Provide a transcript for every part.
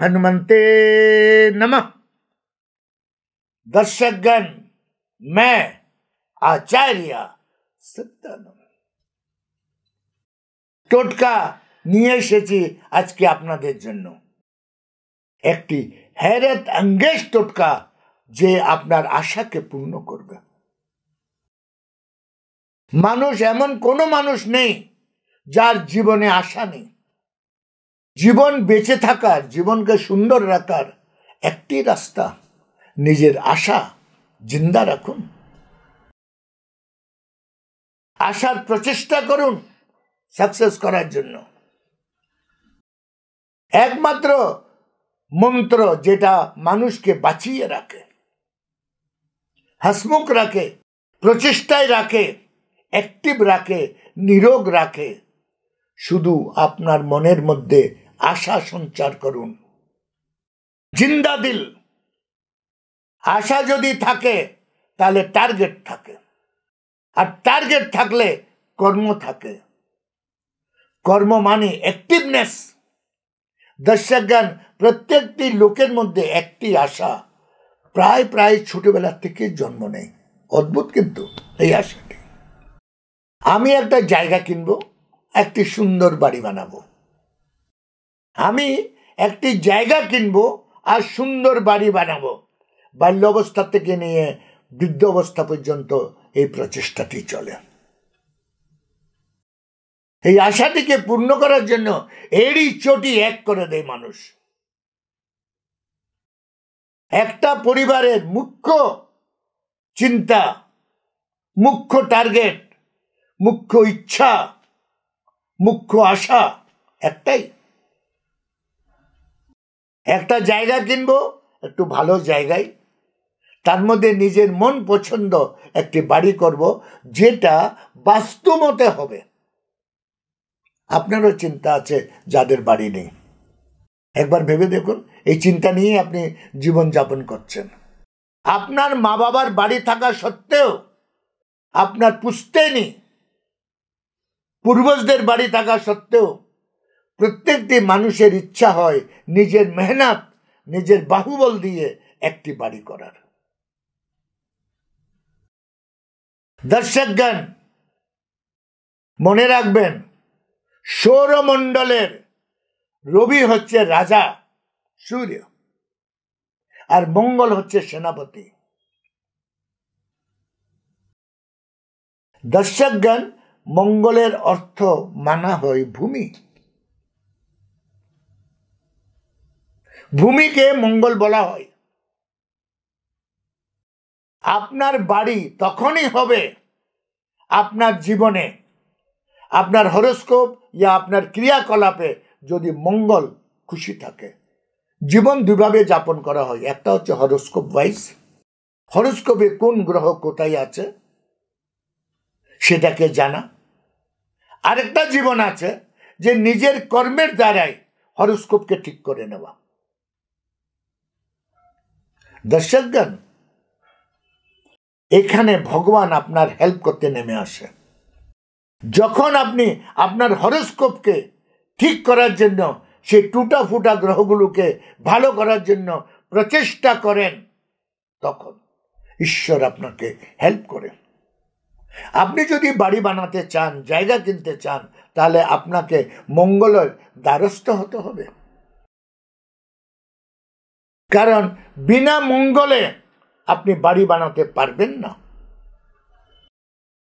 हनुमंते नमः। दर्शकगण, मैं आचार्य सत्यानंद টোটকা নিয়ে এসেছি আজকে আপনাদের জন্য। একটি हैरत अंगेज টোটকা যে আপনার আশাকে পূর্ণ করবে। মানুষ এমন কোনো মানুষ নেই যার জীবনে আশা নেই। জীবন বেঁচে থাকার, জীবনকে সুন্দর রাখার একটি রাস্তা, নিজের আশা জিন্দা রাখুন। আশার প্রচেষ্টা করুন সাকসেস করার জন্য। একমাত্র মন্ত্র যেটা মানুষকে বাঁচিয়ে রাখে, হাসমুখ রাখে, প্রচেষ্টায় রাখে, অ্যাক্টিভ রাখে, নিরোগ রাখে, শুধু আপনার মনের মধ্যে আশা সঞ্চার করুন। জিন্দা দিল। আশা যদি থাকে তাহলে টার্গেট থাকে, আর টার্গেট থাকলে কর্ম থাকে। কর্ম মানে অ্যাক্টিভনেস। দর্শকগণ, প্রত্যেকটি লোকের মধ্যে একটি আশা প্রায় প্রায় ছোটবেলা থেকে জন্ম নেয়। অদ্ভুত কিন্তু এই আশাটি। আমি একটা জায়গা কিনবো, একটি সুন্দর বাড়ি বানাবো। আমি একটি জায়গা কিনবো আর সুন্দর বাড়ি বানাবো। বাল্য অবস্থা থেকে নিয়ে বৃদ্ধ অবস্থা পর্যন্ত এই প্রচেষ্টাটি চলে। এই আশাটিকে পূর্ণ করার জন্য এরই চটি এক করে দেয় মানুষ। একটা পরিবারের মুখ্য চিন্তা, মুখ্য টার্গেট, মুখ্য ইচ্ছা, মুখ্য আশা একটাই, একটা জায়গা কিনবো, একটু ভালো জায়গায়, তার মধ্যে নিজের মন পছন্দ একটি বাড়ি করব, যেটা বাস্তবতে হবে। আপনারও চিন্তা আছে যাদের বাড়ি নেই, একবার ভেবে দেখুন। এই চিন্তা নিয়ে আপনি জীবন যাপন করছেন। আপনার মা বাবার বাড়ি থাকা সত্ত্বেও আপনার পুশ্তেনি পূর্বজদের বাড়ি থাকা সত্ত্বেও প্রত্যেকটি মানুষের ইচ্ছা হয় নিজের মেহনত, নিজের বাহুবল দিয়ে একটি বাড়ি করার। দর্শকগণ, মনে রাখবেন, সৌরমণ্ডলের রবি হচ্ছে রাজা সূর্য, আর মঙ্গল হচ্ছে সেনাপতি। দর্শকগণ, মঙ্গলের অর্থ মানা হয় ভূমি। ভূমিকে মঙ্গল বলা হয়। আপনার বাড়ি তখনই হবে আপনার জীবনে, আপনার হরোস্কোপ ইয়া আপনার ক্রিয়াকলাপে যদি মঙ্গল খুশি থাকে। জীবন দুভাবে যাপন করা হয়, একটা হচ্ছে হরোস্কোপ ওয়াইজ, হরোস্কোপে কোন গ্রহ কোথায় আছে সেটাকে জানা। আরেকটা জীবন আছে যে নিজের কর্মের দ্বারাই হরোস্কোপকে ঠিক করে নেওয়া। দর্শকগণ, এখানে ভগবান আপনার হেল্প করতে নেমে আসে। যখন আপনি আপনার হরোস্কোপকে ঠিক করার জন্য, সেই টুটা ফুটা গ্রহগুলোকে ভালো করার জন্য প্রচেষ্টা করেন, তখন ঈশ্বর আপনাকে হেল্প করে। আপনি যদি বাড়ি বানাতে চান, জায়গা কিনতে চান, তাহলে আপনাকে মঙ্গলের দ্বারস্থ হতে হবে। কারণ বিনা মঙ্গলে আপনি বাড়ি বানাতে পারবেন না।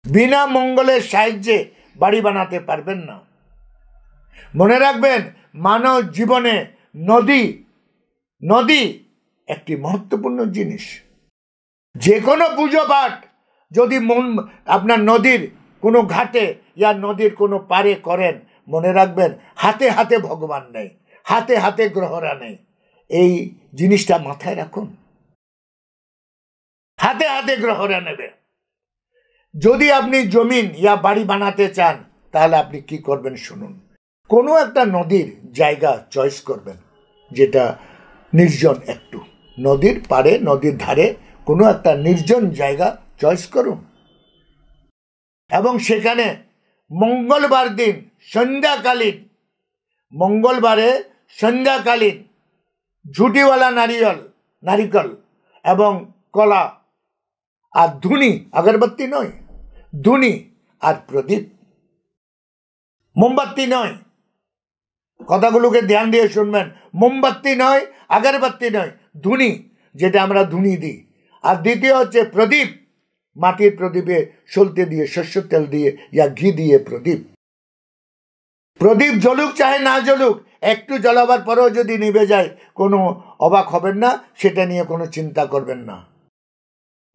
বিনা মঙ্গলের সাহায্যে বাড়ি বানাতে পারবেন না। মনে রাখবেন, মানব জীবনে নদী একটি মহত্বপূর্ণ জিনিস। যে কোনো পুজো পাঠ যদি আপনার নদীর কোনো ঘাটে ইয়া নদীর কোনো পারে করেন, মনে রাখবেন হাতে হাতে ভগবান নেই, হাতে হাতে গ্রহরা নেই। এই জিনিসটা মাথায় রাখুন। হাতে হাতে গ্রহরা নেবে। যদি আপনি জমিন ইয়া বাড়ি বানাতে চান, তাহলে আপনি কি করবেন শুনুন। কোনো একটা নদীর জায়গা চয়েস করবেন, যেটা নির্জন, একটু নদীর পাড়ে, নদীর ধারে কোনো একটা নির্জন জায়গা চয়েস করুন, এবং সেখানে মঙ্গলবার দিন সন্ধ্যাকালীন, মঙ্গলবারে সন্ধ্যাকালীন ঝুটিওয়ালা নারিকল এবং কলা, আর ধুনি, আগরবাতি নয়, ধুনি আর প্রদীপ, মোমবাতি নয়। কথাগুলোকে ধ্যান দিয়ে শুনবেন। মোমবাতি নয়, আগরবাতি নয়, ধুনি, যেটা আমরা ধুনি দিই। আর দ্বিতীয় হচ্ছে প্রদীপ, মাটির প্রদীপে সলতে দিয়ে, সর্ষের তেল দিয়ে ইয়া ঘি দিয়ে প্রদীপ। প্রদীপ জ্বলুক চাহে না জ্বলুক, একটু জ্বলাবার পরেও যদি নিভে যায়, কোনো অবাক হবেন না, সেটা নিয়ে কোনো চিন্তা করবেন না।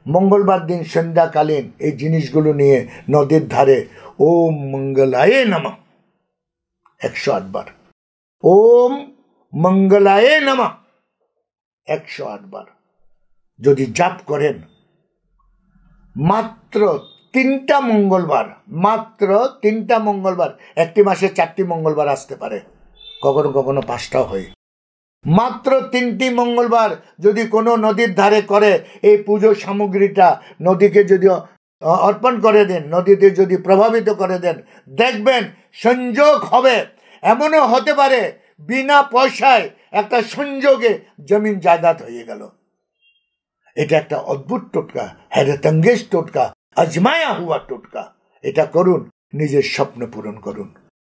মঙ্গলবার দিন সন্ধ্যাকালীন এই জিনিসগুলো নিয়ে নদীর ধারে ওম মঙ্গলায়ে নমঃ 108 বার, ওম মঙ্গলায়ে নমঃ 108 বার যদি জাপ করেন, মাত্র 3টা মঙ্গলবার, মাত্র 3টা মঙ্গলবার, একটি মাসে 4টি মঙ্গলবার আসতে পারে, কখনো কখনো 5টাও হয়। মাত্র 3টি মঙ্গলবার যদি কোনো নদীর ধারে করে এই পুজো সামগ্রীটা নদীকে যদি অর্পণ করে দেন, নদীতে যদি প্রভাবিত করে দেন, দেখবেন সংযোগ হবে। এমনও হতে পারে বিনা পয়সায় একটা সংযোগে জমিন জায়দাদ হয়ে গেল। এটা একটা অদ্ভুত টোটকা, हैरतअंगेज টোটকা, আজমায়া হুয়া টোটকা। এটা করুন, নিজের স্বপ্ন পূরণ করুন।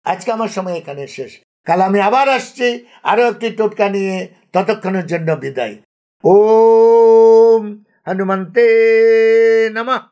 আজকে আমার সময় এখানে শেষ। কাল আমি আবার আসছি আরো একটি টোটকা নিয়ে। ততক্ষণের জন্য বিদায়। ওম হনুমন্তে নমঃ।